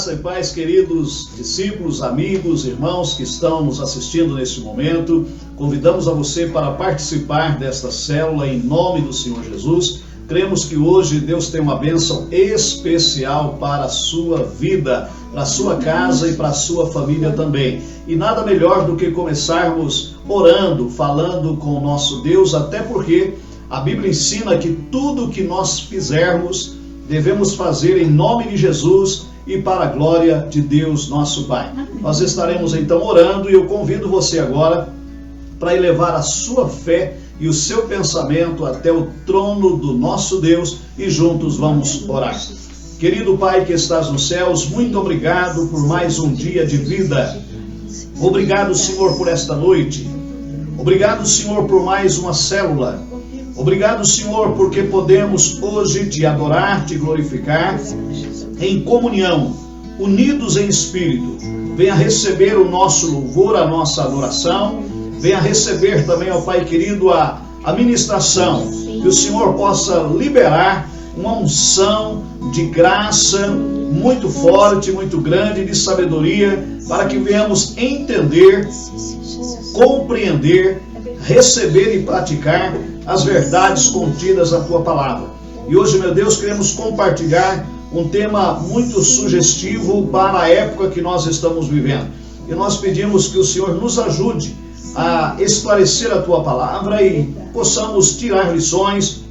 Graça e paz, queridos discípulos, amigos, irmãos que estão nos assistindo neste momento. Convidamos a você para participar desta célula em nome do Senhor Jesus. Cremos que hoje Deus tem uma bênção especial para a sua vida, para a sua casa e para a sua família também. E nada melhor do que começarmos orando, falando com o nosso Deus, até porque a Bíblia ensina que tudo que nós fizermos devemos fazer em nome de Jesus e para a glória de Deus, nosso Pai. Nós estaremos então orando e eu convido você agora para elevar a sua fé e o seu pensamento até o trono do nosso Deus e juntos vamos orar. Querido Pai que estás nos céus, muito obrigado por mais um dia de vida. Obrigado, Senhor, por esta noite. Obrigado, Senhor, por mais uma célula. Obrigado, Senhor, porque podemos hoje te adorar, te glorificar em comunhão, unidos em espírito. Venha receber o nosso louvor, a nossa adoração. Venha receber também, ó Pai querido, a ministração. Que o Senhor possa liberar uma unção de graça muito forte, muito grande, de sabedoria, para que venhamos entender, compreender, receber e praticar as verdades contidas na Tua Palavra. E hoje, meu Deus, queremos compartilhar um tema muito sugestivo para a época que nós estamos vivendo. E nós pedimos que o Senhor nos ajude a esclarecer a Tua Palavra e possamos tirar lições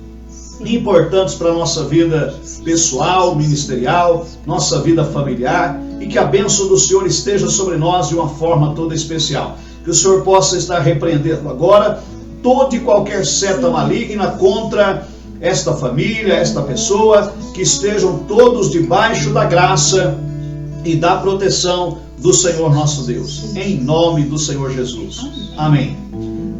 importantes para a nossa vida pessoal, ministerial, nossa vida familiar, e que a bênção do Senhor esteja sobre nós de uma forma toda especial. Que o Senhor possa estar repreendendo agora toda e qualquer seta maligna contra esta família, esta pessoa, que estejam todos debaixo da graça e da proteção do Senhor nosso Deus, em nome do Senhor Jesus. Amém.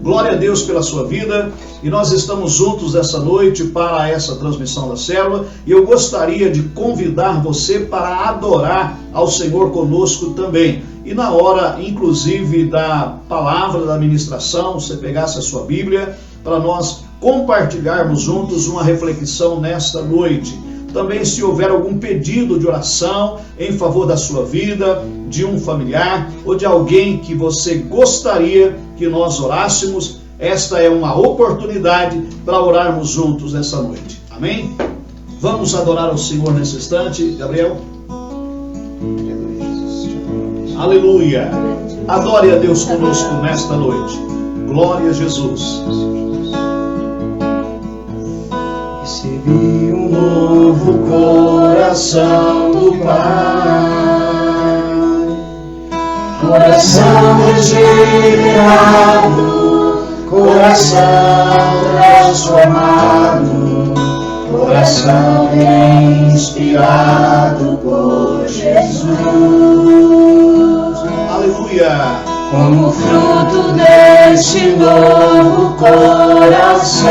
Glória a Deus pela sua vida, e nós estamos juntos essa noite para essa transmissão da célula, e eu gostaria de convidar você para adorar ao Senhor conosco também. E na hora, inclusive, da palavra, da ministração, você pegasse a sua Bíblia, para nós compartilharmos juntos uma reflexão nesta noite. Também, se houver algum pedido de oração em favor da sua vida, de um familiar ou de alguém que você gostaria que nós orássemos, esta é uma oportunidade para orarmos juntos nessa noite. Amém? Vamos adorar ao Senhor nesse instante, Gabriel. Aleluia! Adore a Deus conosco nesta noite. Glória a Jesus. Recebi um novo coração do Pai, coração regenerado, coração transformado, coração inspirado por Jesus. Aleluia! Como fruto deste novo coração,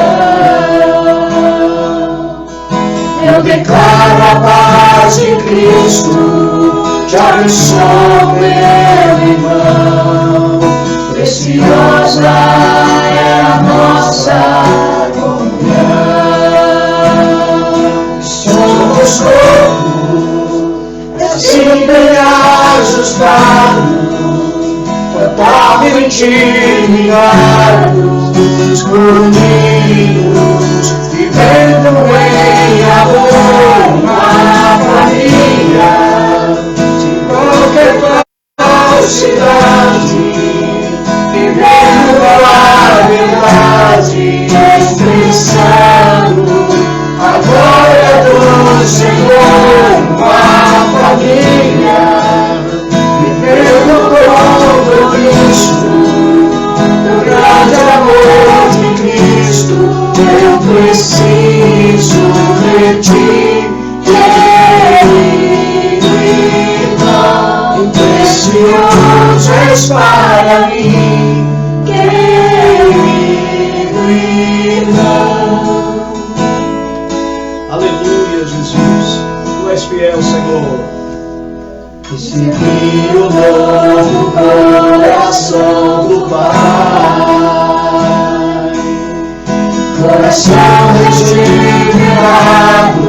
eu declaro a paz de Cristo, te abençoo, meu irmão. Preciosa é a nossa comunhão. Somos corpo, assim bem ajustados, totalmente ligados, unidos, vivendo em amor, uma família, de qualquer falsidade, vivendo a verdade, expressando a glória do Senhor, uma família, vivendo como Cristo, do grande amor de Cristo. Eu preciso de ti, querido irmão, precioso és para mim, querido irmão. Aleluia, Jesus. Tu és fiel, Senhor. Recebi o novo coração do Pai, coração regenerado,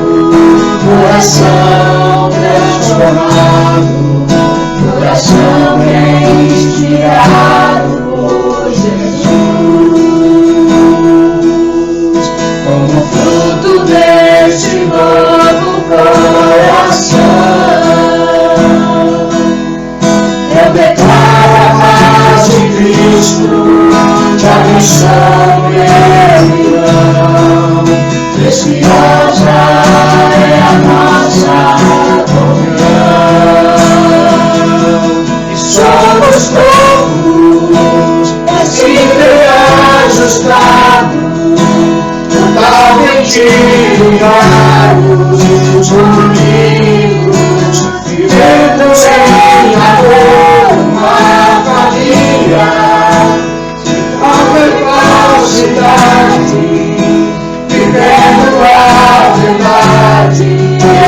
coração transformado, é a nossa comunhão. E somos povos, sempre ajustados, totalmente ligados, unidos, vivendo em amor, uma família, sem qualquer falsidade, vivendo a verdade,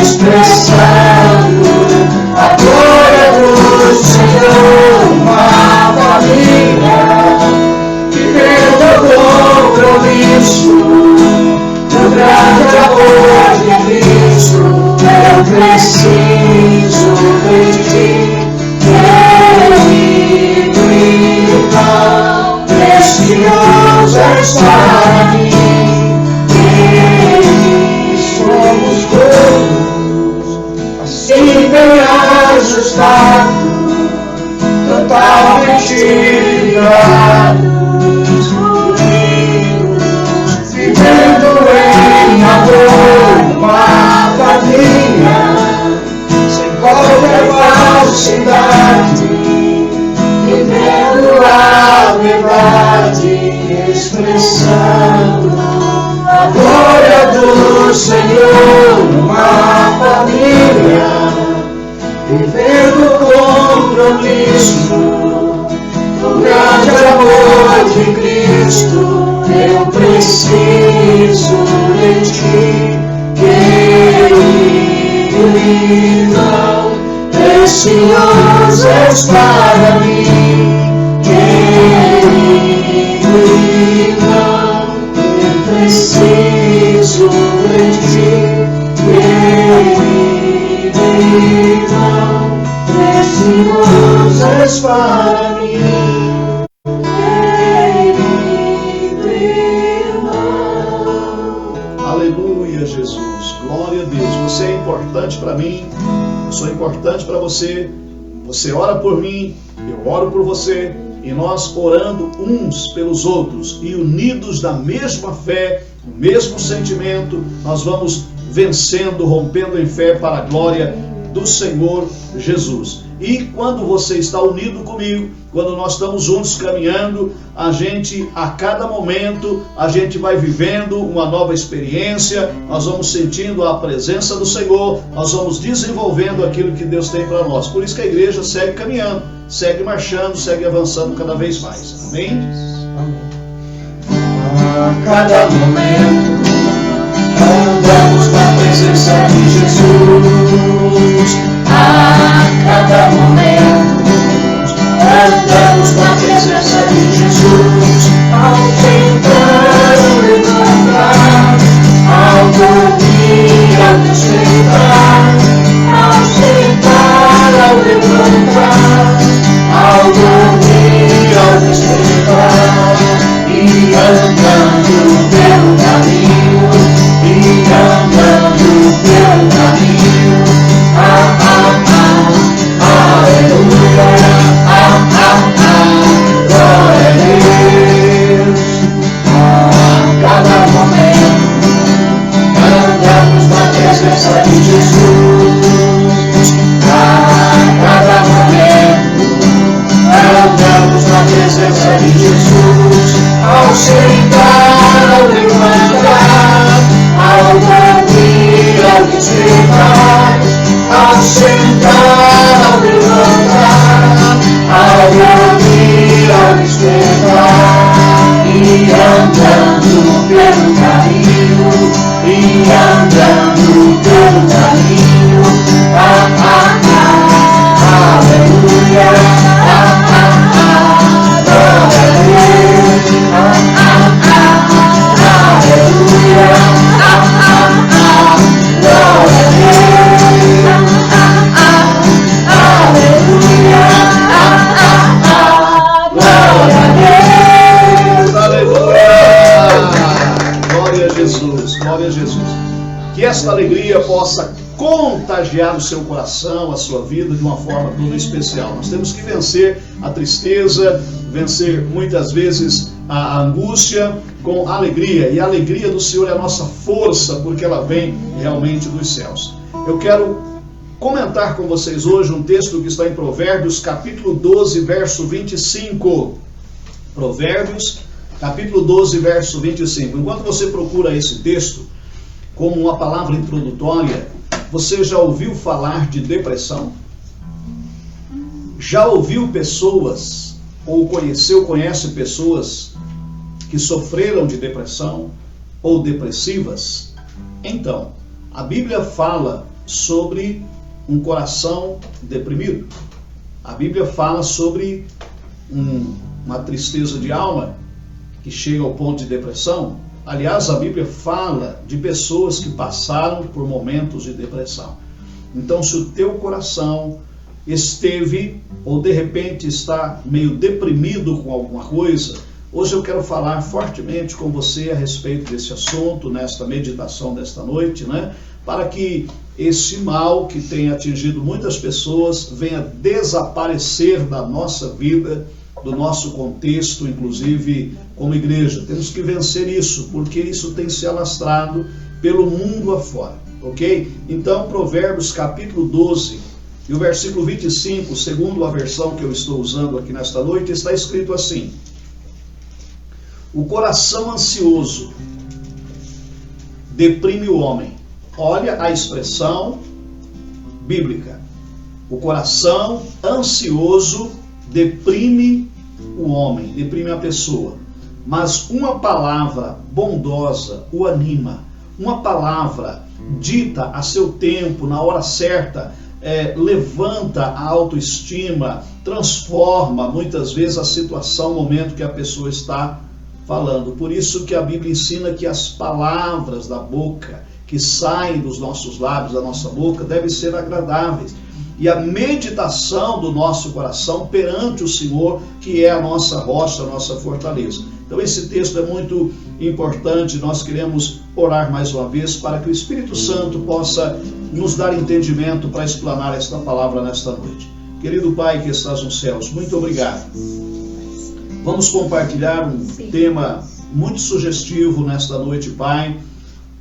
expressando a glória do Senhor, uma família, vivendo o compromisso do grande amor de Cristo. Eu preciso de ti, querido irmão, precioso és para mim. Somos todos assim bem ajustados, totalmente ligados, unidos, vivendo em amor, uma família, sem qualquer falsidade, vivendo a verdade, expressando a glória do Senhor, uma família, vivendo o compromisso do grande amor de Cristo. Eu preciso de ti, querido irmão, precioso és para mim, querido irmão, eu preciso de ti, querido irmão, precioso és para mim. Aleluia, Jesus. Glória a Deus. Você é importante para mim, eu sou importante para você. Você ora por mim, eu oro por você, e nós orando uns pelos outros e unidos na mesma fé, no mesmo sentimento, nós vamos vencendo, rompendo em fé para a glória do Senhor Jesus. E quando você está unido comigo, quando nós estamos juntos caminhando, a gente, a cada momento, a gente vai vivendo uma nova experiência, nós vamos sentindo a presença do Senhor, nós vamos desenvolvendo aquilo que Deus tem para nós. Por isso que a igreja segue caminhando, segue marchando, segue avançando cada vez mais. Amém? A cada momento andamos na presença de Jesus. A cada momento andamos na presença de Jesus. Ao tentar levantar, ao dormir, ao despertar, ao sentar, ao levantar, ao dormir, ao despertar, e andando pelo caminho, e andando pelo caminho. Aleluia, glória a Deus. A cada momento andamos na presença de Jesus. A cada momento andamos na presença de Jesus. Ao sentar, ao levantar, ao dormir, ao despertar, ao sentar, ao levantar, ao dormir, ao despertar, e andando pelo caminho, e andando pelo caminho. Aleluia, glória a Deus. Aleluia, glória a Deus. Aleluia! Glória a Jesus, glória a Jesus. Que esta alegria possa contagiar o seu coração, a sua vida de uma forma toda especial. Nós temos que vencer a tristeza, vencer muitas vezes a angústia com alegria. E a alegria do Senhor é a nossa força, porque ela vem realmente dos céus. Eu quero comentar com vocês hoje um texto que está em Provérbios, capítulo 12, verso 25. Provérbios, capítulo 12, verso 25. Enquanto você procura esse texto como uma palavra introdutória, você já ouviu falar de depressão? Já ouviu pessoas, ou conhece pessoas que sofreram de depressão ou depressivas? Então, a Bíblia fala sobre um coração deprimido. A Bíblia fala sobre uma tristeza de alma que chega ao ponto de depressão. Aliás, a Bíblia fala de pessoas que passaram por momentos de depressão. Então, se o teu coração esteve ou de repente está meio deprimido com alguma coisa, hoje eu quero falar fortemente com você a respeito desse assunto, nesta meditação desta noite, né? Para que esse mal que tem atingido muitas pessoas venha desaparecer da nossa vida, do nosso contexto, inclusive como igreja. Temos que vencer isso, porque isso tem se alastrado pelo mundo afora, ok? Então, Provérbios capítulo 12, e o versículo 25, segundo a versão que eu estou usando aqui nesta noite, está escrito assim: o coração ansioso deprime o homem. Olha a expressão bíblica. O coração ansioso deprime o homem, deprime a pessoa. Mas uma palavra bondosa o anima. Uma palavra dita a seu tempo, na hora certa, levanta a autoestima, transforma muitas vezes a situação, o momento que a pessoa está falando. Por isso que a Bíblia ensina que as palavras da boca, que saem dos nossos lábios, da nossa boca, devem ser agradáveis. E a meditação do nosso coração perante o Senhor, que é a nossa rocha, a nossa fortaleza. Então esse texto é muito importante, nós queremos orar mais uma vez para que o Espírito Santo possa nos dar entendimento para explanar esta palavra nesta noite. Querido Pai que estás nos céus, muito obrigado. Vamos compartilhar um tema muito sugestivo nesta noite, Pai,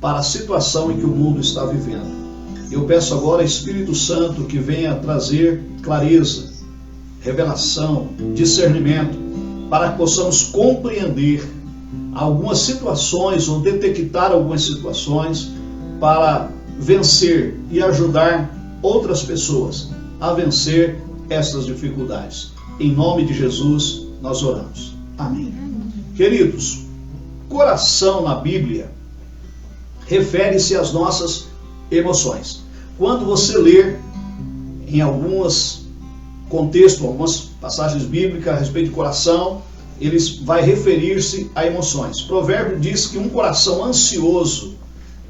para a situação em que o mundo está vivendo. Eu peço agora, Espírito Santo, que venha trazer clareza, revelação, discernimento, para que possamos compreender algumas situações ou detectar algumas situações para vencer e ajudar outras pessoas a vencer essas dificuldades. Em nome de Jesus, nós oramos. Amém. Queridos, coração na Bíblia refere-se às nossas emoções. Quando você ler em alguns contextos, algumas passagens bíblicas a respeito de coração, eles vai referir-se a emoções. Provérbio diz que um coração ansioso,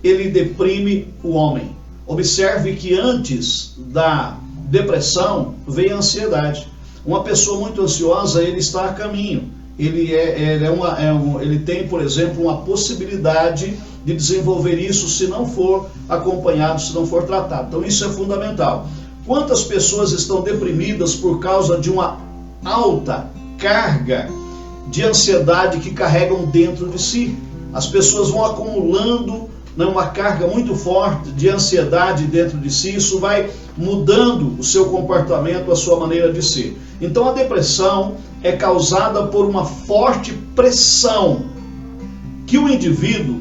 ele deprime o homem. Observe que antes da depressão vem a ansiedade. Uma pessoa muito ansiosa, ele está a caminho. Ele tem, por exemplo, uma possibilidade de desenvolver isso se não for acompanhado, se não for tratado. Então isso é fundamental. Quantas pessoas estão deprimidas por causa de uma alta carga de ansiedade que carregam dentro de si? As pessoas vão acumulando uma carga muito forte de ansiedade dentro de si, isso vai mudando o seu comportamento, a sua maneira de ser. Então a depressão é causada por uma forte pressão que o indivíduo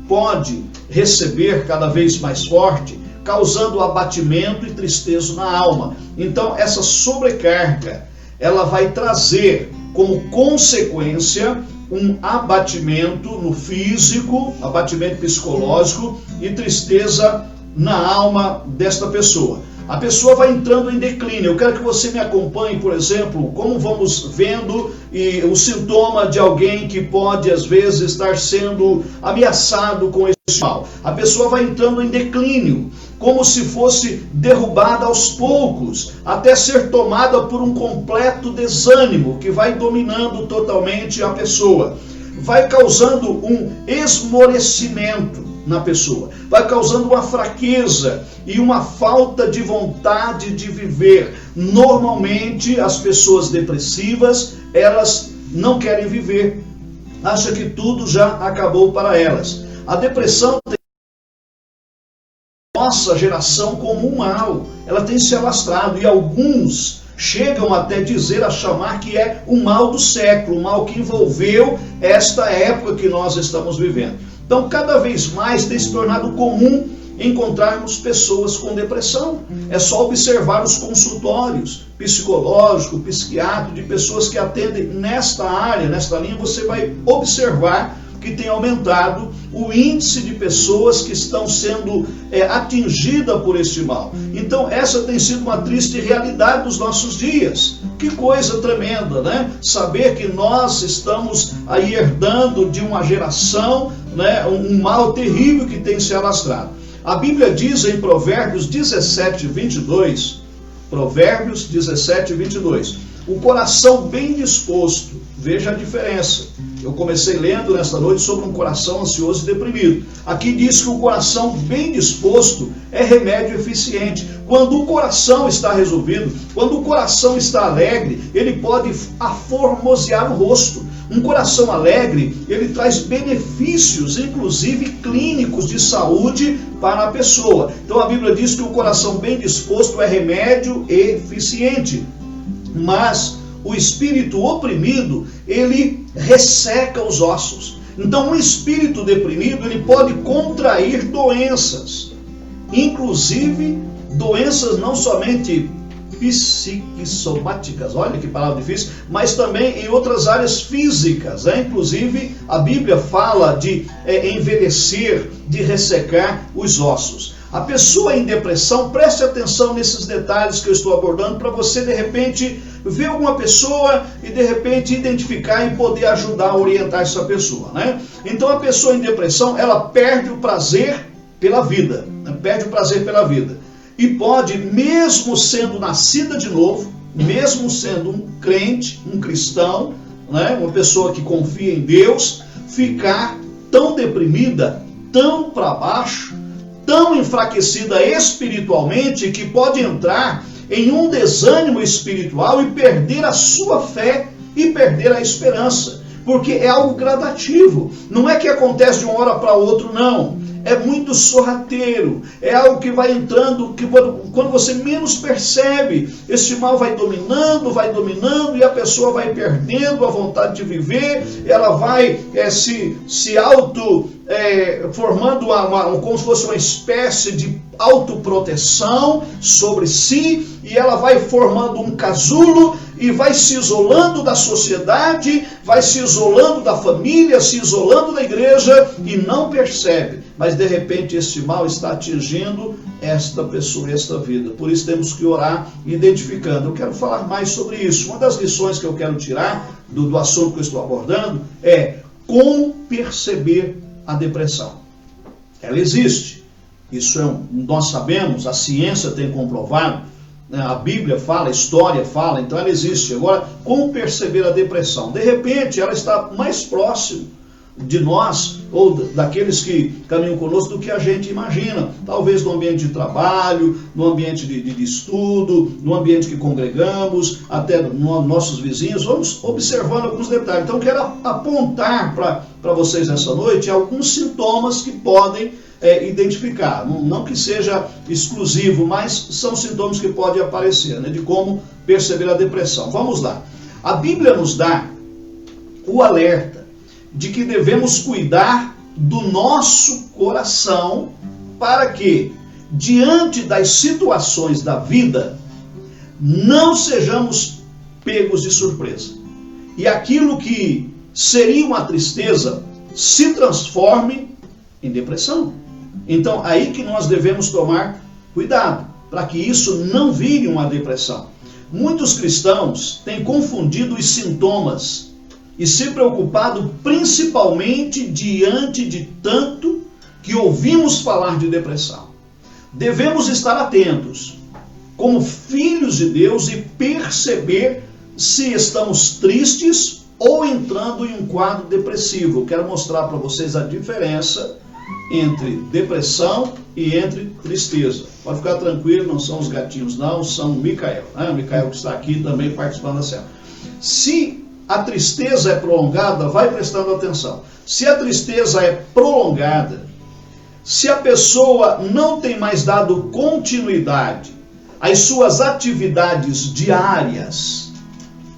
pode receber cada vez mais forte, causando abatimento e tristeza na alma. Então essa sobrecarga, ela vai trazer como consequência um abatimento no físico, abatimento psicológico e tristeza na alma desta pessoa. A pessoa vai entrando em declínio. Eu quero que você me acompanhe, por exemplo, como vamos vendo o sintoma de alguém que pode, às vezes, estar sendo ameaçado com esse mal. A pessoa vai entrando em declínio, como se fosse derrubada aos poucos, até ser tomada por um completo desânimo que vai dominando totalmente a pessoa. Vai causando um esmorecimento na pessoa, vai causando uma fraqueza e uma falta de vontade de viver. Normalmente as pessoas depressivas, elas não querem viver, acha que tudo já acabou para elas. A depressão tem nossa geração como um mal, ela tem se alastrado e alguns chegam até dizer, a chamar que é o mal do século, o mal que envolveu esta época que nós estamos vivendo. Então, cada vez mais tem se tornado comum encontrarmos pessoas com depressão. É só observar os consultórios psicológico, psiquiátrico, de pessoas que atendem nesta área, nesta linha, você vai observar que tem aumentado o índice de pessoas que estão sendo atingidas por este mal. Então, essa tem sido uma triste realidade dos nossos dias. Que coisa tremenda, né? Saber que nós estamos aí herdando de uma geração, né, um mal terrível que tem se alastrado. A Bíblia diz em Provérbios 17, 22, Provérbios 17, 22, o coração bem disposto, veja a diferença. Eu comecei lendo nesta noite sobre um coração ansioso e deprimido. Aqui diz que o coração bem disposto é remédio eficiente. Quando o coração está resolvido, quando o coração está alegre, ele pode aformosear o rosto. Um coração alegre, ele traz benefícios, inclusive clínicos de saúde para a pessoa. Então a Bíblia diz que o coração bem disposto é remédio eficiente. Mas o espírito oprimido, ele resseca os ossos. Então um espírito deprimido, ele pode contrair doenças, inclusive doenças não somente psiquissomáticas, olha que palavra difícil, mas também em outras áreas físicas, né? Inclusive a Bíblia fala de envelhecer, de ressecar os ossos. A pessoa em depressão, preste atenção nesses detalhes que eu estou abordando, para você de repente ver alguma pessoa e de repente identificar e poder ajudar a orientar essa pessoa, né? Então a pessoa em depressão, ela perde o prazer pela vida, né? Perde o prazer pela vida. E pode, mesmo sendo nascida de novo, mesmo sendo um crente, um cristão, né? Uma pessoa que confia em Deus, ficar tão deprimida, tão para baixo, tão enfraquecida espiritualmente, que pode entrar em um desânimo espiritual e perder a sua fé e perder a esperança, porque é algo gradativo, não é que acontece de uma hora para outra, não. É muito sorrateiro, é algo que vai entrando, que quando você menos percebe, esse mal vai dominando e a pessoa vai perdendo a vontade de viver, ela vai se formando como se fosse uma espécie de autoproteção sobre si, e ela vai formando um casulo e vai se isolando da sociedade, vai se isolando da família, se isolando da igreja e não percebe. Mas de repente esse mal está atingindo esta pessoa, esta vida. Por isso temos que orar identificando. Eu quero falar mais sobre isso. Uma das lições que eu quero tirar do assunto que eu estou abordando é como perceber a depressão. Ela existe. Isso nós sabemos, a ciência tem comprovado, né? A Bíblia fala, a história fala, então ela existe. Agora, como perceber a depressão? De repente ela está mais próximo de nós, ou daqueles que caminham conosco, do que a gente imagina. Talvez no ambiente de trabalho, no ambiente de estudo, no ambiente que congregamos, até nossos vizinhos. Vamos observando alguns detalhes. Então quero apontar para vocês essa noite alguns sintomas que podem identificar. Não que seja exclusivo, mas são sintomas que podem aparecer, né, de como perceber a depressão. Vamos lá. A Bíblia nos dá o alerta de que devemos cuidar do nosso coração para que, diante das situações da vida, não sejamos pegos de surpresa. E aquilo que seria uma tristeza se transforme em depressão. Então, aí que nós devemos tomar cuidado, para que isso não vire uma depressão. Muitos cristãos têm confundido os sintomas e se preocupado principalmente diante de tanto que ouvimos falar de depressão. Devemos estar atentos, como filhos de Deus, e perceber se estamos tristes ou entrando em um quadro depressivo. Eu quero mostrar para vocês a diferença entre depressão e entre tristeza. Pode ficar tranquilo, não são os gatinhos não, são o Micael, né? O Micael que está aqui também participando da célula. Se a tristeza é prolongada, vai prestando atenção. Se a tristeza é prolongada, se a pessoa não tem mais dado continuidade às suas atividades diárias,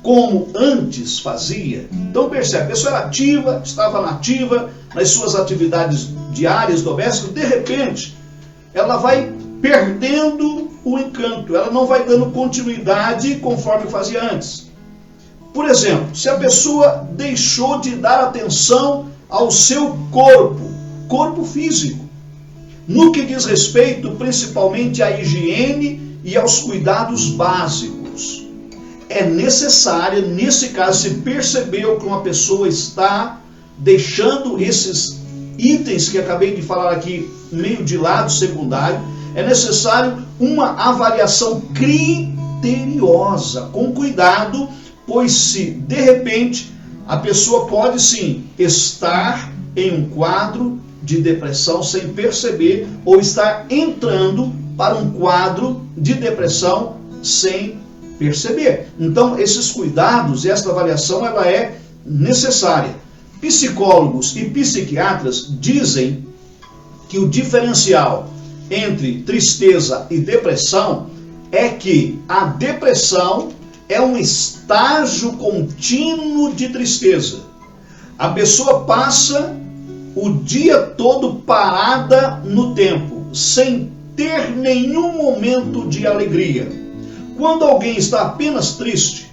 como antes fazia, então percebe, a pessoa era ativa, estava nativa nas suas atividades diárias, domésticas, de repente, ela vai perdendo o encanto, ela não vai dando continuidade conforme fazia antes. Por exemplo, se a pessoa deixou de dar atenção ao seu corpo físico, no que diz respeito principalmente à higiene e aos cuidados básicos, é necessário, nesse caso, se percebeu que uma pessoa está deixando esses itens que acabei de falar aqui meio de lado, secundário, é necessário uma avaliação criteriosa, com cuidado, pois se de repente a pessoa pode sim estar em um quadro de depressão sem perceber, ou estar entrando para um quadro de depressão sem perceber. Então esses cuidados, esta avaliação, ela é necessária. Psicólogos e psiquiatras dizem que o diferencial entre tristeza e depressão é que a depressão é um estágio contínuo de tristeza. A pessoa passa o dia todo parada no tempo, sem ter nenhum momento de alegria. Quando alguém está apenas triste,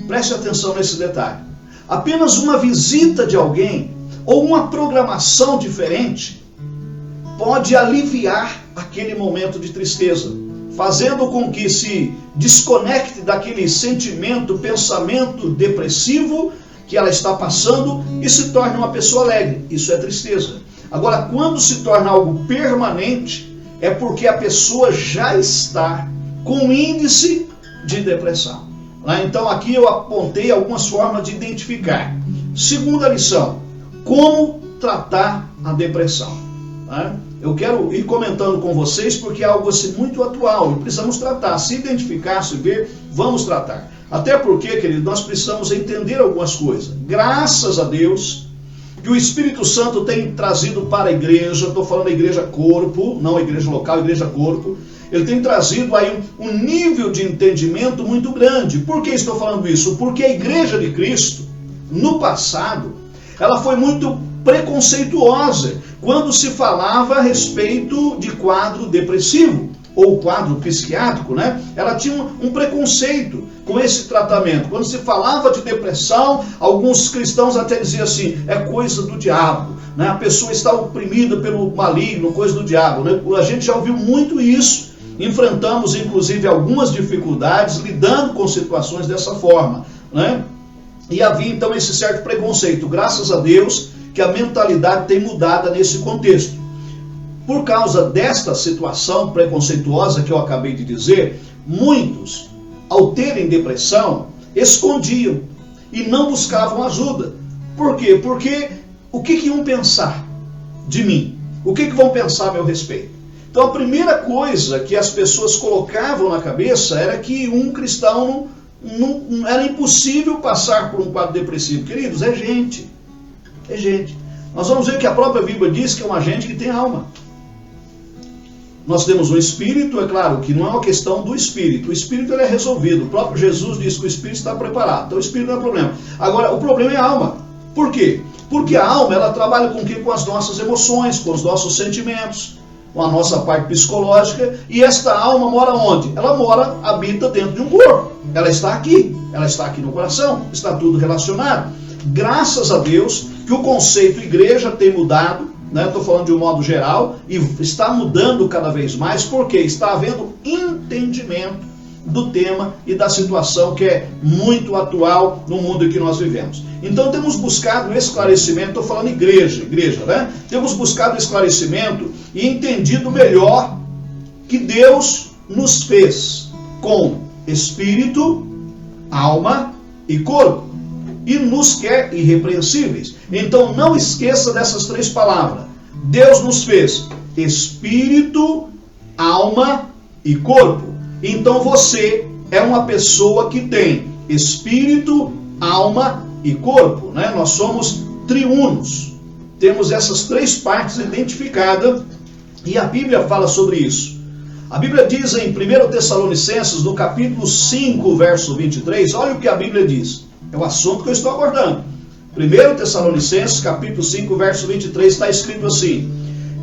preste atenção nesse detalhe, apenas uma visita de alguém ou uma programação diferente pode aliviar aquele momento de tristeza, fazendo com que se desconecte daquele sentimento, pensamento depressivo que ela está passando e se torne uma pessoa alegre. Isso é tristeza. Agora, quando se torna algo permanente, é porque a pessoa já está com índice de depressão. Então aqui eu apontei algumas formas de identificar. Segunda lição, como tratar a depressão. Eu quero ir comentando com vocês porque é algo assim muito atual e precisamos tratar, se identificar, se ver, vamos tratar. Até porque, querido, nós precisamos entender algumas coisas. Graças a Deus que o Espírito Santo tem trazido para a igreja, estou falando da igreja corpo, não a igreja local, a igreja corpo, ele tem trazido aí um nível de entendimento muito grande. Por que estou falando isso? Porque a igreja de Cristo, no passado, ela foi muito preconceituosa quando se falava a respeito de quadro depressivo ou quadro psiquiátrico, né? Ela tinha um preconceito com esse tratamento. Quando se falava de depressão, alguns cristãos até diziam assim, é coisa do diabo, né? A pessoa está oprimida pelo maligno, coisa do diabo, né? A gente já ouviu muito isso, enfrentamos inclusive algumas dificuldades lidando com situações dessa forma, né? E havia então esse certo preconceito. Graças a Deus que a mentalidade tem mudado nesse contexto. Por causa desta situação preconceituosa que eu acabei de dizer, muitos, ao terem depressão, escondiam e não buscavam ajuda. Por quê? Porque o que iam pensar de mim? O que vão pensar a meu respeito? Então a primeira coisa que as pessoas colocavam na cabeça era que um cristão não era impossível passar por um quadro depressivo. Queridos, é gente. É gente. Nós vamos ver que a própria Bíblia diz que é um agente que tem alma. Nós temos um espírito, é claro que não é uma questão do espírito. O espírito ele é resolvido. O próprio Jesus diz que o espírito está preparado. Então o espírito não é problema. Agora, o problema é a alma. Por quê? Porque a alma ela trabalha com o quê? Com as nossas emoções, com os nossos sentimentos, com a nossa parte psicológica. E esta alma mora onde? Ela mora, habita dentro de um corpo. Ela está aqui no coração, está tudo relacionado. Graças a Deus que o conceito igreja tem mudado, né? Estou falando de um modo geral, e está mudando cada vez mais, porque está havendo entendimento do tema e da situação que é muito atual no mundo em que nós vivemos. Então temos buscado esclarecimento, estou falando igreja, né? Temos buscado esclarecimento e entendido melhor que Deus nos fez com espírito, alma e corpo. E nos quer irrepreensíveis. Então não esqueça dessas três palavras. Deus nos fez espírito, alma e corpo. Então você é uma pessoa que tem espírito, alma e corpo, né? Nós somos triunos. Temos essas três partes identificadas e a Bíblia fala sobre isso. A Bíblia diz em 1 Tessalonicenses, no capítulo 5, verso 23, olha o que a Bíblia diz. É o assunto que eu estou abordando. 1 Tessalonicenses, capítulo 5, verso 23, está escrito assim: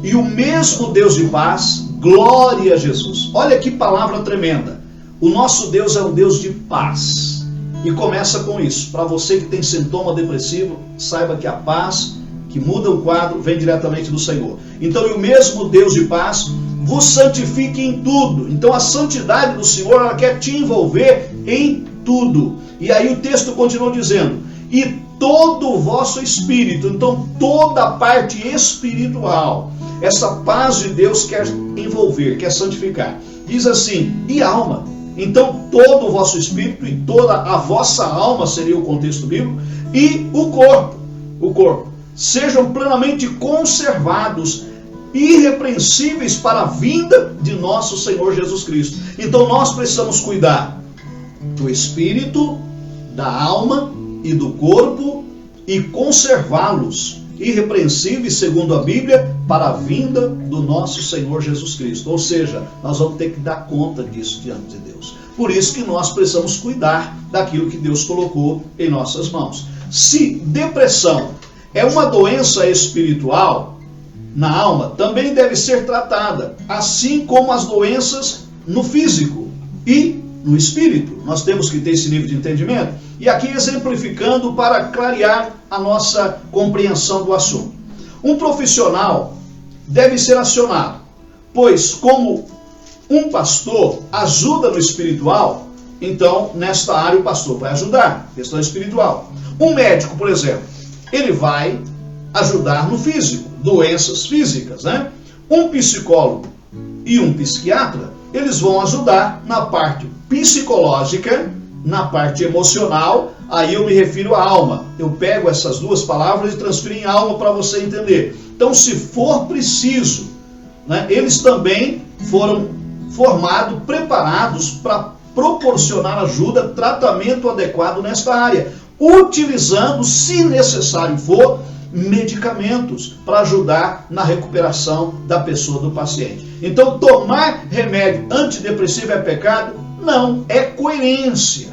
e o mesmo Deus de paz, glória a Jesus. Olha que palavra tremenda. O nosso Deus é um Deus de paz. E começa com isso. Para você que tem sintoma depressivo, saiba que a paz que muda o quadro vem diretamente do Senhor. Então, e o mesmo Deus de paz vos santifique em tudo. Então, a santidade do Senhor, ela quer te envolver em tudo. E aí o texto continua dizendo: e todo o vosso espírito. Então, toda a parte espiritual, essa paz de Deus quer envolver, quer santificar. Diz assim: e alma. Então, todo o vosso espírito e toda a vossa alma, seria o contexto bíblico, e o corpo, sejam plenamente conservados, irrepreensíveis para a vinda de nosso Senhor Jesus Cristo. Então, nós precisamos cuidar do espírito, da alma e do corpo e conservá-los irrepreensíveis, segundo a Bíblia, para a vinda do nosso Senhor Jesus Cristo. Ou seja, nós vamos ter que dar conta disso diante de Deus. Por isso que nós precisamos cuidar daquilo que Deus colocou em nossas mãos. Se depressão é uma doença espiritual na alma, também deve ser tratada, assim como as doenças no físico e no espírito. Nós temos que ter esse nível de entendimento. E aqui exemplificando para clarear a nossa compreensão do assunto. Um profissional deve ser acionado, pois como um pastor ajuda no espiritual, então nesta área o pastor vai ajudar, questão espiritual. Um médico, por exemplo, ele vai ajudar no físico, doenças físicas, né? Um psicólogo e um psiquiatra, eles vão ajudar na parte psicológica, na parte emocional. Aí eu me refiro à alma. Eu pego essas duas palavras e transfiro em alma para você entender. Então, se for preciso, né, eles também foram formados, preparados para proporcionar ajuda, tratamento adequado nesta área, utilizando, se necessário for, medicamentos para ajudar na recuperação da pessoa, do paciente. Então, tomar remédio antidepressivo é pecado? Não, é coerência,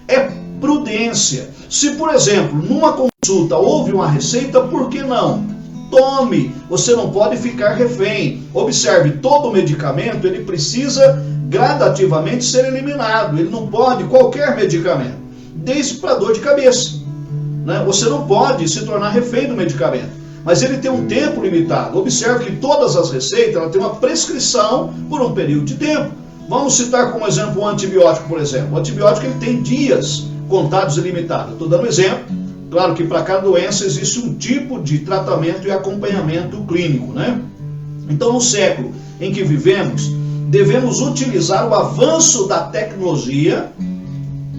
é prudência. Se, por exemplo, numa consulta houve uma receita, por que não? Tome, você não pode ficar refém. Observe, todo medicamento ele precisa gradativamente ser eliminado. Ele não pode, qualquer medicamento, desde para dor de cabeça, né? Você não pode se tornar refém do medicamento, mas ele tem um tempo limitado. Observe que todas as receitas ela tem uma prescrição por um período de tempo. Vamos citar como exemplo o antibiótico, por exemplo. O antibiótico ele tem dias contados e limitados. Estou dando um exemplo. Claro que para cada doença existe um tipo de tratamento e acompanhamento clínico, né? Então, no século em que vivemos, devemos utilizar o avanço da tecnologia,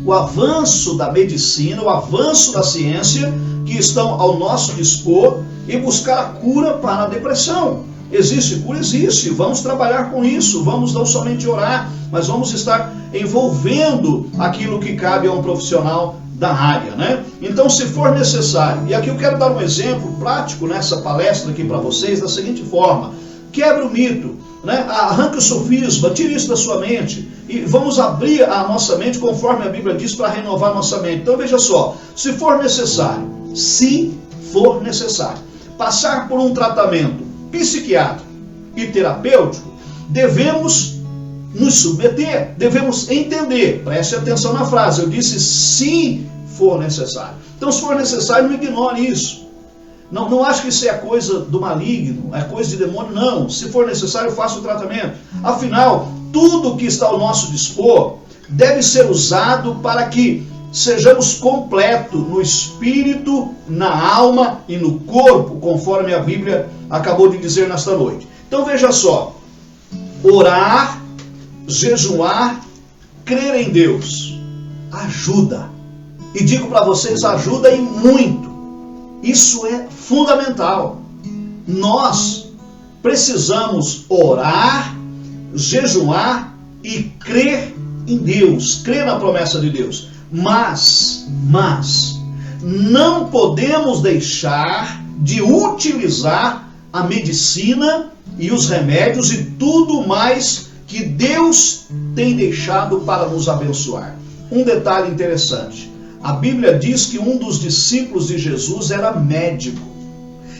o avanço da medicina, o avanço da ciência que estão ao nosso dispor e buscar a cura para a depressão. Existe cura? Existe. Vamos trabalhar com isso. Vamos não somente orar, mas vamos estar envolvendo aquilo que cabe a um profissional da área, né? Então, se for necessário, e aqui eu quero dar um exemplo prático nessa palestra aqui para vocês, da seguinte forma: quebre o mito, né? Arranque o sofisma, tire isso da sua mente e vamos abrir a nossa mente conforme a Bíblia diz para renovar a nossa mente. Então, veja só, se for necessário, passar por um tratamento psiquiátrico e terapêutico, devemos nos submeter, devemos entender. Preste atenção na frase, eu disse se for necessário. Então, se for necessário, não ignore isso. Não acho que isso é coisa do maligno, é coisa de demônio, não. Se for necessário, faça o tratamento. Afinal, tudo que está ao nosso dispor deve ser usado para que sejamos completos no espírito, na alma e no corpo, conforme a Bíblia acabou de dizer nesta noite. Então veja só, orar, jejuar, crer em Deus, ajuda. E digo para vocês, ajuda e muito. Isso é fundamental. Nós precisamos orar, jejuar e crer em Deus, crer na promessa de Deus. Mas, não podemos deixar de utilizar a medicina e os remédios e tudo mais que Deus tem deixado para nos abençoar. Um detalhe interessante, a Bíblia diz que um dos discípulos de Jesus era médico,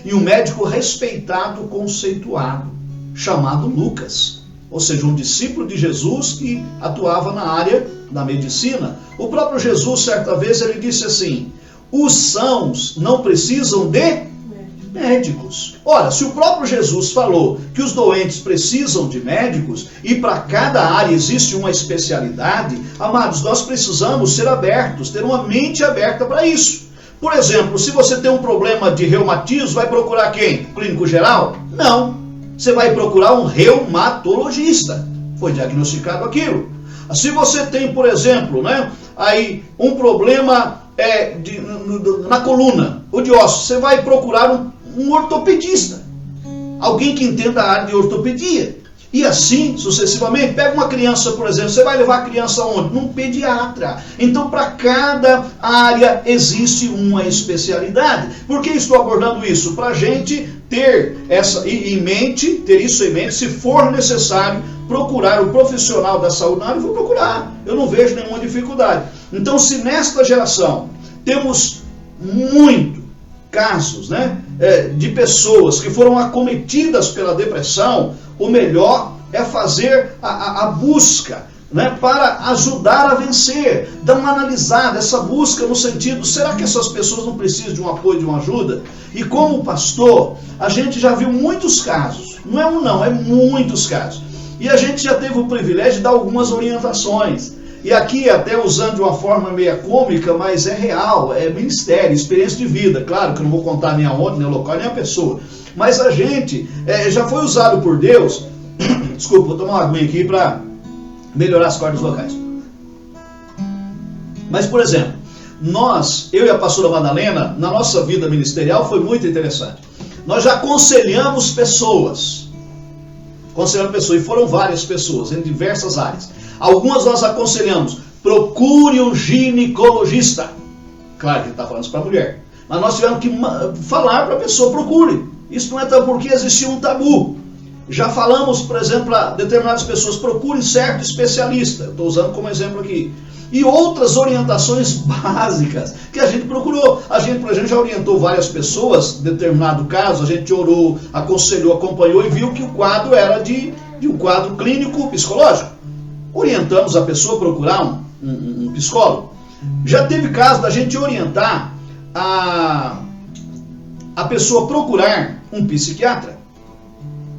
e um médico respeitado, conceituado, chamado Lucas, ou seja, um discípulo de Jesus que atuava na área da medicina. O próprio Jesus, certa vez, ele disse assim: os sãos não precisam de médicos. Ora, se o próprio Jesus falou que os doentes precisam de médicos e para cada área existe uma especialidade, amados, nós precisamos ser abertos, ter uma mente aberta para isso. Por exemplo, se você tem um problema de reumatismo, vai procurar quem? Clínico geral? Não. Você vai procurar um reumatologista. Foi diagnosticado aquilo. Se você tem, por exemplo, aí um problema na coluna ou de ossos, você vai procurar um ortopedista, alguém que entenda a área de ortopedia. E assim sucessivamente. Pega uma criança, por exemplo, você vai levar a criança aonde? Num pediatra. Então, para cada área existe uma especialidade. Por que estou abordando isso? Para a gente ter ter isso em mente, se for necessário procurar o profissional da saúde na área, eu vou procurar. Eu não vejo nenhuma dificuldade. Então, se nesta geração temos muito casos de pessoas que foram acometidas pela depressão, o melhor é fazer a busca para ajudar a vencer. Dar uma analisada, essa busca no sentido, será que essas pessoas não precisam de um apoio, de uma ajuda? E como pastor, a gente já viu muitos casos, não é um não, é muitos casos. E a gente já teve o privilégio de dar algumas orientações. E aqui, até usando de uma forma meio cômica, mas é real, é ministério, experiência de vida. Claro que eu não vou contar nem aonde, nem o local, nem a pessoa. Mas a gente já foi usado por Deus. Desculpa, vou tomar uma aguinha aqui para melhorar as cordas vocais. Mas, por exemplo, eu e a pastora Madalena, na nossa vida ministerial, foi muito interessante. Nós já aconselhamos pessoas. E foram várias pessoas, em diversas áreas. Algumas nós aconselhamos, procure um ginecologista. Claro que ele está falando isso para a mulher. Mas nós tivemos que falar para a pessoa, procure. Isso não é tabu, porque existia um tabu. Já falamos, por exemplo, para determinadas pessoas, procure certo especialista. Estou usando como exemplo aqui. E outras orientações básicas que a gente procurou. A gente, por exemplo, já orientou várias pessoas, em determinado caso, a gente orou, aconselhou, acompanhou e viu que o quadro era de um quadro clínico psicológico. Orientamos a pessoa a procurar um psicólogo. Já teve caso da gente orientar a pessoa a procurar um psiquiatra.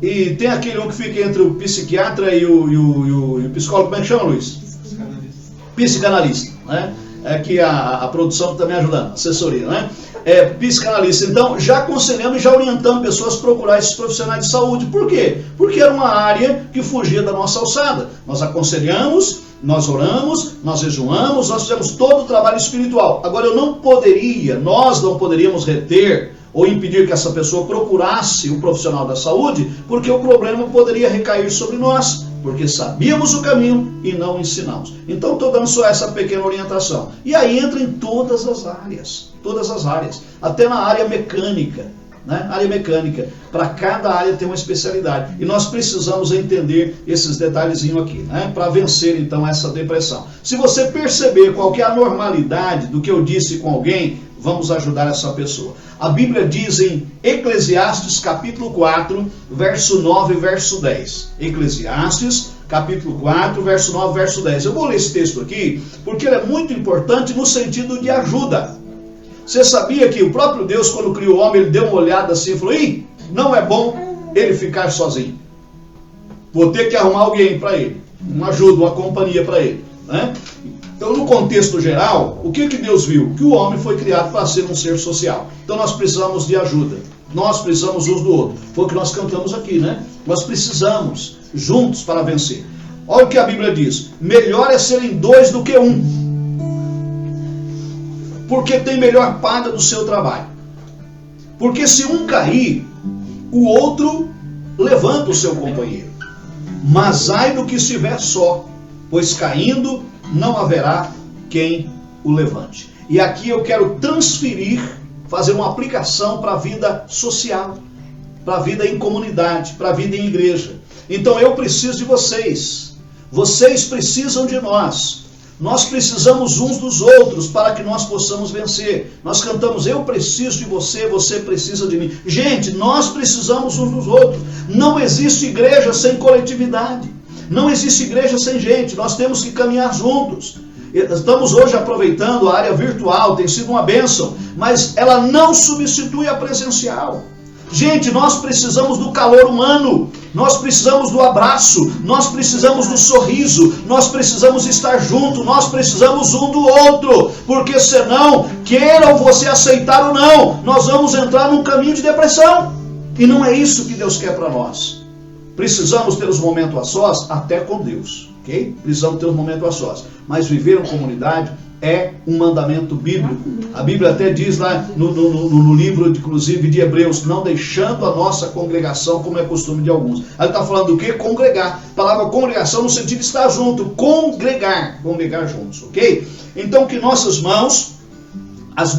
E tem aquele que fica entre o psiquiatra e o psicólogo, como é que chama, Luiz? Psicanalista, É que a produção está me ajudando, assessoria, psicanalista. Então, já aconselhamos e já orientamos pessoas a procurar esses profissionais de saúde. Por quê? Porque era uma área que fugia da nossa alçada. Nós aconselhamos, nós oramos, nós jejuamos, nós fizemos todo o trabalho espiritual. Agora, nós não poderíamos reter ou impedir que essa pessoa procurasse um profissional da saúde, porque o problema poderia recair sobre nós, porque sabíamos o caminho e não ensinamos. Então estou dando só essa pequena orientação. E aí entra em todas as áreas, até na área mecânica. Área mecânica, para cada área tem uma especialidade. E nós precisamos entender esses detalhezinhos aqui, para vencer então essa depressão. Se você perceber qual que é a normalidade do que eu disse com alguém, vamos ajudar essa pessoa. A Bíblia diz em Eclesiastes capítulo 4, verso 9 e verso 10. Eclesiastes capítulo 4, verso 9 e verso 10. Eu vou ler esse texto aqui, porque ele é muito importante no sentido de ajuda. Você sabia que o próprio Deus, quando criou o homem, ele deu uma olhada assim e falou: não é bom ele ficar sozinho. Vou ter que arrumar alguém para ele, uma ajuda, uma companhia para ele. Então, no contexto geral, o que Deus viu? Que o homem foi criado para ser um ser social. Então, nós precisamos de ajuda. Nós precisamos uns do outro. Foi o que nós cantamos aqui, Nós precisamos juntos para vencer. Olha o que a Bíblia diz: melhor é serem dois do que um, porque tem melhor paga do seu trabalho. Porque se um cair, o outro levanta o seu companheiro. Mas ai do que estiver só, pois caindo não haverá quem o levante. E aqui eu quero transferir, fazer uma aplicação para a vida social, para a vida em comunidade, para a vida em igreja. Então eu preciso de vocês. Vocês precisam de nós. Nós precisamos uns dos outros para que nós possamos vencer. Nós cantamos, eu preciso de você, você precisa de mim. Gente, nós precisamos uns dos outros. Não existe igreja sem coletividade. Não existe igreja sem gente. Nós temos que caminhar juntos. Estamos hoje aproveitando a área virtual, tem sido uma bênção, mas ela não substitui a presencial. Gente, nós precisamos do calor humano, nós precisamos do abraço, nós precisamos do sorriso, nós precisamos estar juntos, nós precisamos um do outro, porque senão, queiram você aceitar ou não, nós vamos entrar num caminho de depressão, e não é isso que Deus quer para nós. Precisamos ter os momentos a sós, até com Deus, ok? Precisamos ter os momentos a sós, mas viver em comunidade é um mandamento bíblico. A Bíblia até diz lá no livro, inclusive, de Hebreus, não deixando a nossa congregação, como é costume de alguns. Aí está falando do que? Congregar. A palavra congregação no sentido de estar junto, congregar juntos, ok? Então que nossas mãos, as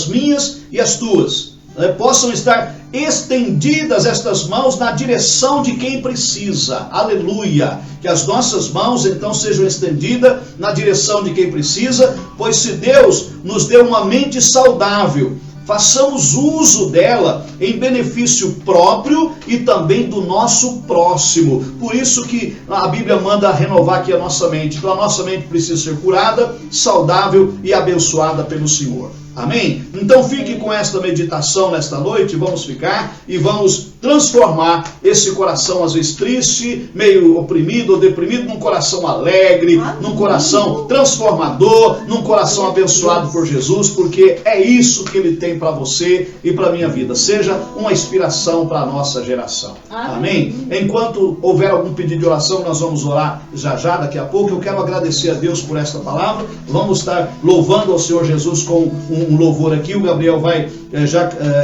minhas e as tuas, possam estar estendidas estas mãos na direção de quem precisa. Aleluia! Que as nossas mãos então sejam estendidas na direção de quem precisa, pois se Deus nos deu uma mente saudável, façamos uso dela em benefício próprio e também do nosso próximo. Por isso que a Bíblia manda renovar aqui a nossa mente. Então a nossa mente precisa ser curada, saudável e abençoada pelo Senhor. Amém? Então fique com esta meditação nesta noite, vamos ficar e vamos transformar esse coração às vezes triste, meio oprimido ou deprimido, num coração alegre, num coração transformador, num coração abençoado por Jesus, porque é isso que Ele tem para você e para a minha vida. Seja uma inspiração para a nossa geração. Amém? Enquanto houver algum pedido de oração, nós vamos orar já daqui a pouco. Eu quero agradecer a Deus por esta palavra. Vamos estar louvando ao Senhor Jesus com um louvor aqui. O Gabriel vai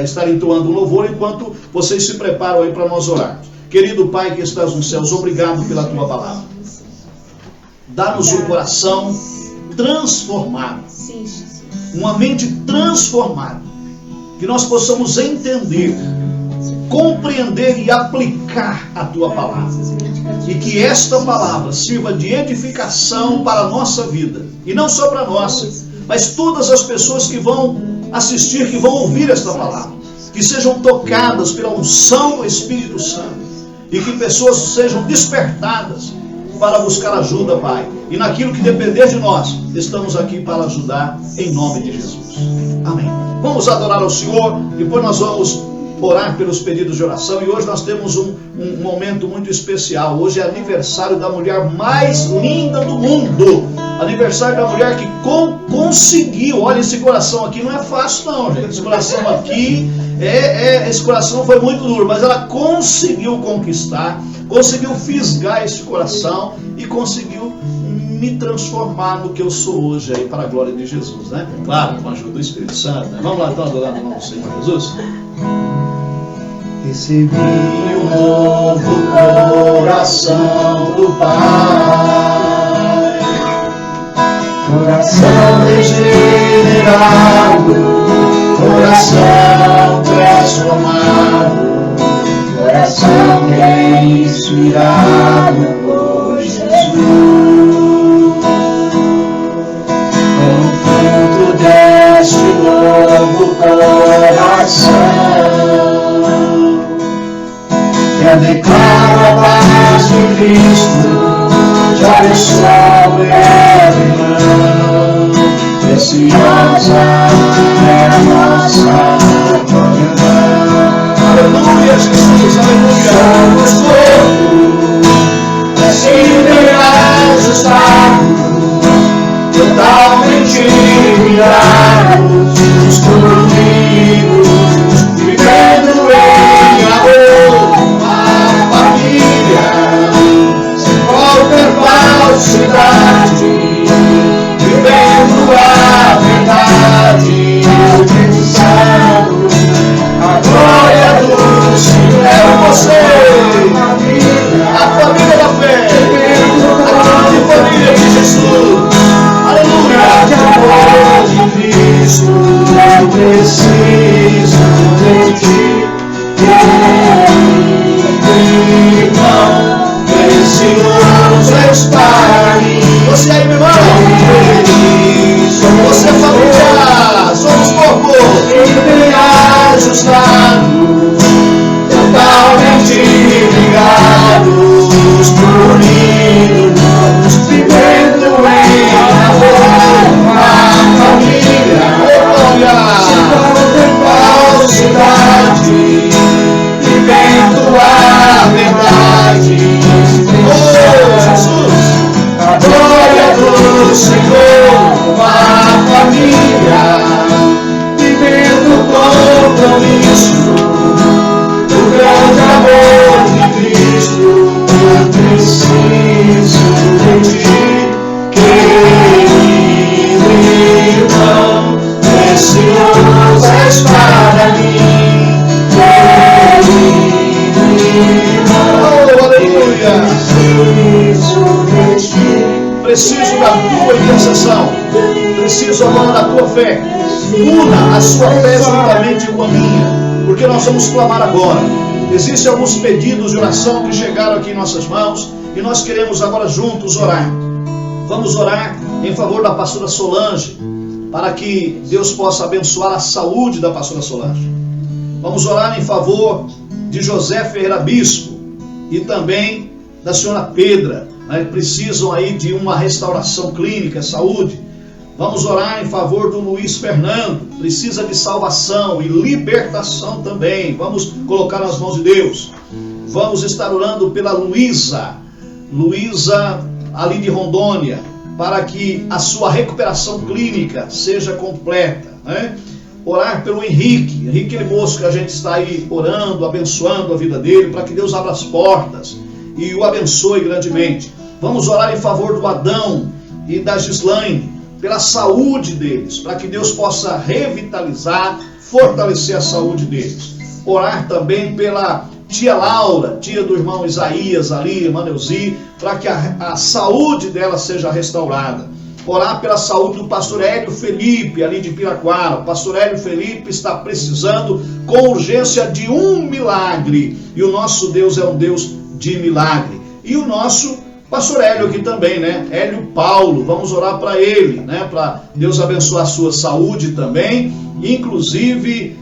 estar entoando um louvor enquanto vocês se preparam aí para nós orarmos. Querido Pai que estás nos céus, obrigado pela tua palavra. Dá-nos um coração transformado, uma mente transformada, que nós possamos entender, compreender e aplicar a tua palavra, e que esta palavra sirva de edificação para a nossa vida, e não só para a nossa, mas todas as pessoas que vão assistir, que vão ouvir esta palavra, que sejam tocadas pela unção do Espírito Santo, e que pessoas sejam despertadas para buscar ajuda, Pai, e naquilo que depender de nós, estamos aqui para ajudar, em nome de Jesus. Amém. Vamos adorar ao Senhor, depois nós vamos orar pelos pedidos de oração, e hoje nós temos um momento muito especial. Hoje é aniversário da mulher mais linda do mundo, aniversário da mulher que conseguiu, olha, esse coração aqui não é fácil não, gente, esse coração aqui, esse coração foi muito duro, mas ela conseguiu conquistar, conseguiu fisgar esse coração e conseguiu me transformar no que eu sou hoje aí, para a glória de Jesus, né? Claro, com a ajuda do Espírito Santo, né? Vamos lá então adorar o nosso Senhor Jesus. Recebi um novo coração do Pai, coração regenerado, coração transformado, coração que é inspirado por Jesus. Como fruto deste novo coração, eu declaro a paz de Cristo, te abençoo, meu irmão. Preciosa é a nossa comunhão. Aleluia, Jesus, aleluia. Somos todos assim bem ajustados, totalmente virados, escondidos, vivendo em amor. Sem qualquer falsidade, vivendo a verdade, utilizando a glória do Senhor. É você, a família da fé, a grande família de Jesus. Aleluia. preciso de ti. Irmão, precioso és para mim. Você aí, meu irmão. Você é família. Somos corpo. Ajustado, totalmente ligados, unidos, vivendo em amor, uma família, sem falsidade, vivendo a verdade. Oh, Jesus! A glória do Senhor, uma família, vivendo compromisso, o grande amor de Cristo. Eu preciso de ti, querido irmão, precioso és para mim, querido irmão. Oh, aleluia! Preciso de ti. Preciso da tua intercessão. Preciso agora da tua fé. Una a sua fé juntamente com a minha, porque nós vamos clamar agora. Existem alguns pedidos de oração que chegaram aqui em nossas mãos e nós queremos agora juntos orar. Vamos orar em favor da pastora Solange, para que Deus possa abençoar a saúde da pastora Solange. Vamos orar em favor de José Ferreira Bispo e também da senhora Pedra, né? Precisam aí de uma restauração clínica, saúde. Vamos orar em favor do Luiz Fernando, precisa de salvação e libertação também. Vamos colocar nas mãos de Deus. Vamos estar orando pela Luísa ali de Rondônia, para que a sua recuperação clínica seja completa, né? Orar pelo Henrique, aquele moço que a gente está aí orando, abençoando a vida dele, para que Deus abra as portas e o abençoe grandemente. Vamos orar em favor do Adão e da Gislaine, pela saúde deles, para que Deus possa revitalizar, fortalecer a saúde deles. Orar também pela tia Laura, tia do irmão Isaías ali, irmã Neuzi, para que a saúde dela seja restaurada. Orar pela saúde do pastor Hélio Felipe, ali de Piraquara. O pastor Hélio Felipe está precisando com urgência de um milagre, e o nosso Deus é um Deus de milagre. E o nosso pastor Hélio aqui também, né? Hélio Paulo, vamos orar para ele, né? Para Deus abençoar a sua saúde também, inclusive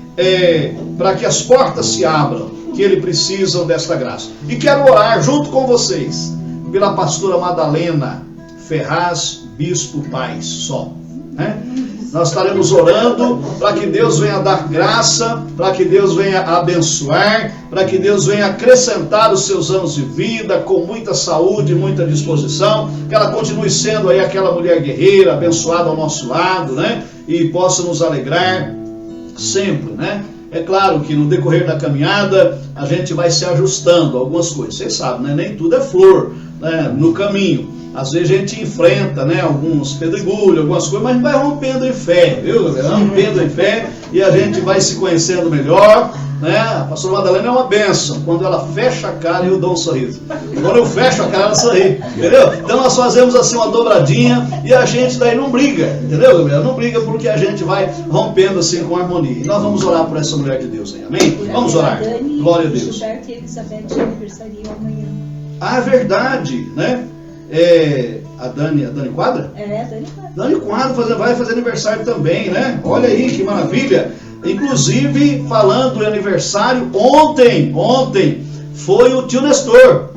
para que as portas se abram, que ele precisa desta graça. E quero orar junto com vocês pela pastora Madalena Ferraz Bispo Paz, só, né? Nós estaremos orando para que Deus venha dar graça, para que Deus venha abençoar, para que Deus venha acrescentar os seus anos de vida com muita saúde, muita disposição, que ela continue sendo aí aquela mulher guerreira, abençoada ao nosso lado, né? E possa nos alegrar sempre, né? É claro que no decorrer da caminhada a gente vai se ajustando a algumas coisas, vocês sabem, né? Nem tudo é flor, né? No caminho. Às vezes a gente enfrenta, né, alguns pedregulhos, algumas coisas, mas vai rompendo em fé, viu? Rompendo em fé, e a gente vai se conhecendo melhor, né? A pastora Madalena é uma bênção. Quando ela fecha a cara, eu dou um sorriso. Quando eu fecho a cara, ela sorri, entendeu? Então nós fazemos assim uma dobradinha e a gente daí não briga, entendeu, Gabriel? Não briga porque a gente vai rompendo assim com harmonia. E nós vamos orar por essa mulher de Deus aí, amém? Vamos orar. Glória a Deus. Gilberto e Elizabeth aniversariam amanhã. Ah, é verdade, né? A Dani Quadra? É, Dani Quadra. Dani Quadra vai fazer aniversário também, né? Olha aí que maravilha. Inclusive, falando em aniversário, ontem foi o tio Nestor.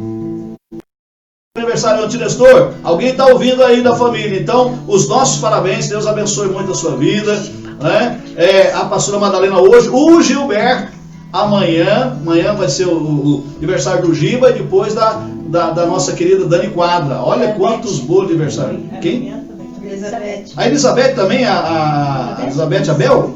Aniversário do tio Nestor. Alguém está ouvindo aí da família. Então, os nossos parabéns. Deus abençoe muito a sua vida, né? A pastora Madalena hoje. O Gilberto. Amanhã vai ser o aniversário do Giba e depois da nossa querida Dani Quadra. Olha quantos bolos de aniversário. Quem? Elizabeth. A Elizabeth também? A Elizabeth Abel?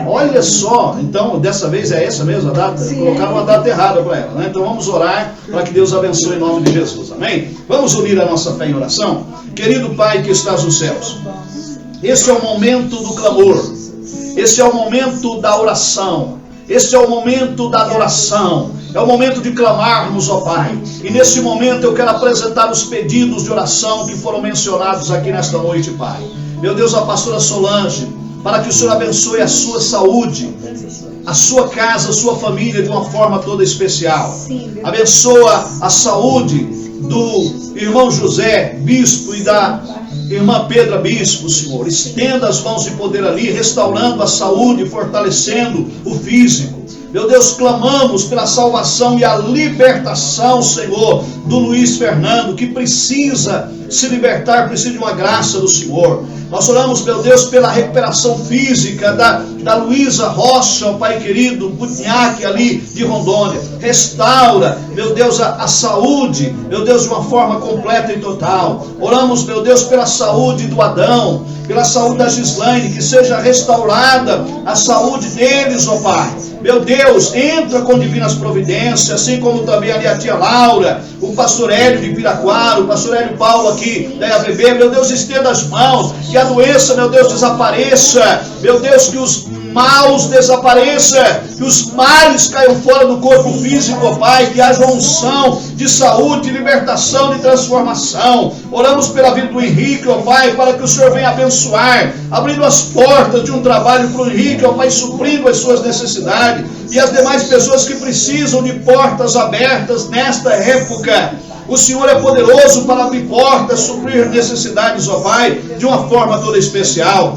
Olha só, então dessa vez é essa mesmo a data? Sim. Colocaram uma data errada para ela, né? Então vamos orar para que Deus abençoe em nome de Jesus, amém? Vamos unir a nossa fé em oração? Querido Pai que estás nos céus, esse é o momento do clamor, esse é o momento da oração, esse é o momento da adoração, é o momento de clamarmos, ó Pai. E nesse momento eu quero apresentar os pedidos de oração que foram mencionados aqui nesta noite, Pai. Meu Deus, a pastora Solange, para que o Senhor abençoe a sua saúde, a sua casa, a sua família de uma forma toda especial. Abençoa a saúde do irmão José, bispo, e da irmã Pedra, bispo, Senhor. Estenda as mãos de poder ali, restaurando a saúde, fortalecendo o físico. Meu Deus, clamamos pela salvação e a libertação, Senhor, do Luiz Fernando, que precisa se libertar, precisa de uma graça do Senhor. Nós oramos, meu Deus, pela recuperação física da Luísa Rocha, Pai querido, Butniak ali de Rondônia. Restaura, meu Deus, a saúde, meu Deus, de uma forma completa e total. Oramos, meu Deus, pela saúde do Adão, pela saúde da Gislaine, que seja restaurada a saúde deles, ó Pai. Meu Deus, entra com divinas providências, assim como também ali a tia Laura, o pastor Hélio de Piraquara, o pastor Hélio Paulo aqui da IABB. Meu Deus, estenda as mãos, que a doença, meu Deus, desapareça. Meu Deus, que os maus desapareça, que os males caiam fora do corpo físico, ó Pai, que haja uma unção de saúde, de libertação, de transformação. Oramos pela vida do Henrique, ó Pai, para que o Senhor venha abençoar, abrindo as portas de um trabalho para o Henrique, ó Pai, suprindo as suas necessidades, e as demais pessoas que precisam de portas abertas nesta época. O Senhor é poderoso para abrir portas, suprir necessidades, ó Pai, de uma forma toda especial.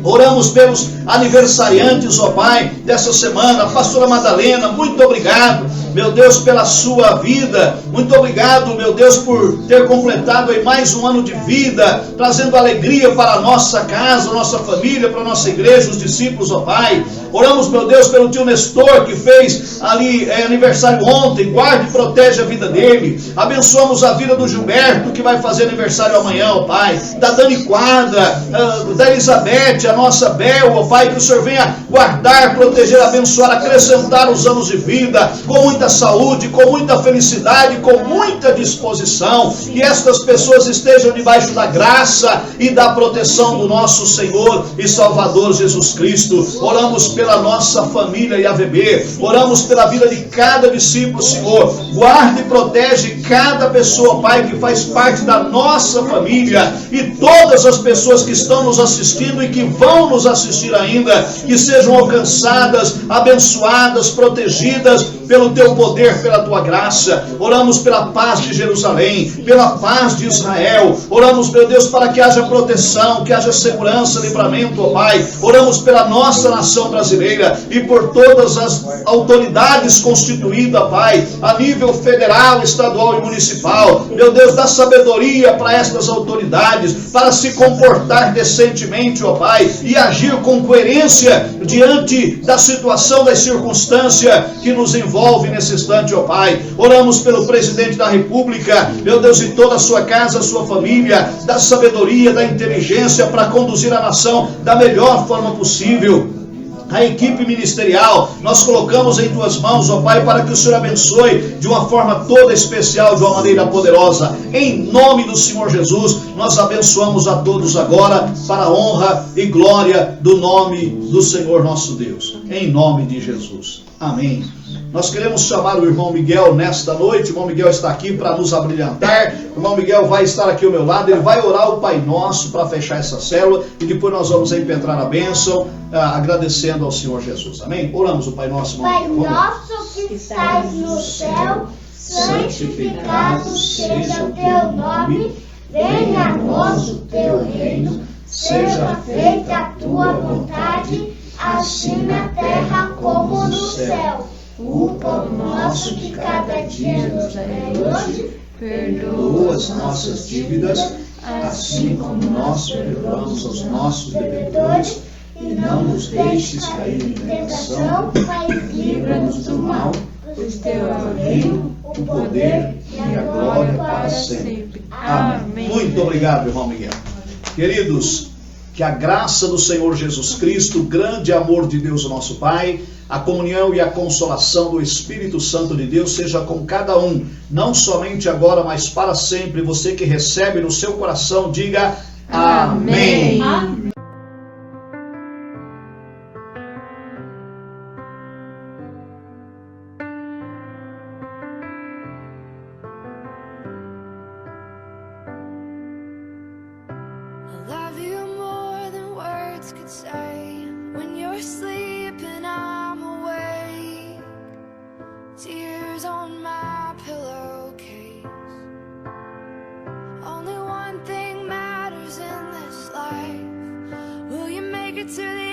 Oramos pelos aniversariantes, ó Pai, dessa semana. Pastora Madalena, muito obrigado, meu Deus, pela sua vida. Muito obrigado, meu Deus, por ter completado aí mais um ano de vida, trazendo alegria para a nossa casa, a nossa família, para a nossa igreja, os discípulos, ó Pai. Oramos, meu Deus, pelo tio Nestor, que fez ali aniversário ontem. Guarde e protege a vida dele. Abençoamos a vida do Gilberto, que vai fazer aniversário amanhã, ó Pai. Da Dani Quadra, da Elizabeth, a nossa Bel, ó Pai, que o Senhor venha guardar, proteger, abençoar, acrescentar os anos de vida, com muita saúde, com muita felicidade, com muita disposição. Que estas pessoas estejam debaixo da graça e da proteção do nosso Senhor e Salvador Jesus Cristo. Oramos pela nossa família IAVB, oramos pela vida de cada discípulo, Senhor. Guarde e protege cada pessoa, Pai, que faz parte da nossa família, e todas as pessoas que estão nos assistindo e que vão nos assistir ainda, que sejam alcançadas, abençoadas, protegidas pelo teu poder, pela tua graça. Oramos pela paz de Jerusalém, pela paz de Israel. Oramos, meu Deus, para que haja proteção, que haja segurança, livramento, ó Pai. Oramos pela nossa nação brasileira e por todas as autoridades constituídas, Pai, a nível federal, estadual e municipal. Meu Deus, dá sabedoria para estas autoridades, para se comportar decentemente, ó Pai, e agir com coerência diante da situação, das circunstâncias que nos envolve nesse instante, ó Pai. Oramos pelo presidente da República, meu Deus, e toda a sua casa, a sua família, da sabedoria, da inteligência para conduzir a nação da melhor forma possível. A equipe ministerial, nós colocamos em tuas mãos, ó Pai, para que o Senhor abençoe de uma forma toda especial, de uma maneira poderosa. Em nome do Senhor Jesus, nós abençoamos a todos agora, para a honra e glória do nome do Senhor nosso Deus. Em nome de Jesus. Amém. Nós queremos chamar o irmão Miguel nesta noite. O irmão Miguel está aqui para nos abrilhantar. O irmão Miguel vai estar aqui ao meu lado. Ele vai orar o Pai Nosso para fechar essa célula. E depois nós vamos impetrar a bênção, agradecendo ao Senhor Jesus. Amém? Oramos o Pai Nosso, irmão Pai Miguel. nosso que estás no céu, santificado seja o teu nome. Venha a nós o teu reino. Seja feita a tua vontade, assim na terra como no céu. O pão nosso de cada dia nos dai hoje. Perdoa as nossas dívidas, assim como nós perdoamos aos nossos devedores. E não nos deixes cair em tentação, mas livra-nos do mal. Pois teu é o reino, o poder e a glória para sempre. Amém. Muito obrigado, irmão Miguel. Queridos, que a graça do Senhor Jesus Cristo, o grande amor de Deus, o nosso Pai, a comunhão e a consolação do Espírito Santo de Deus seja com cada um, não somente agora, mas para sempre. Você que recebe no seu coração, diga amém. Amém. I love you more than words could say. tears on my pillowcase. Only one thing matters in this life. Will you make it to the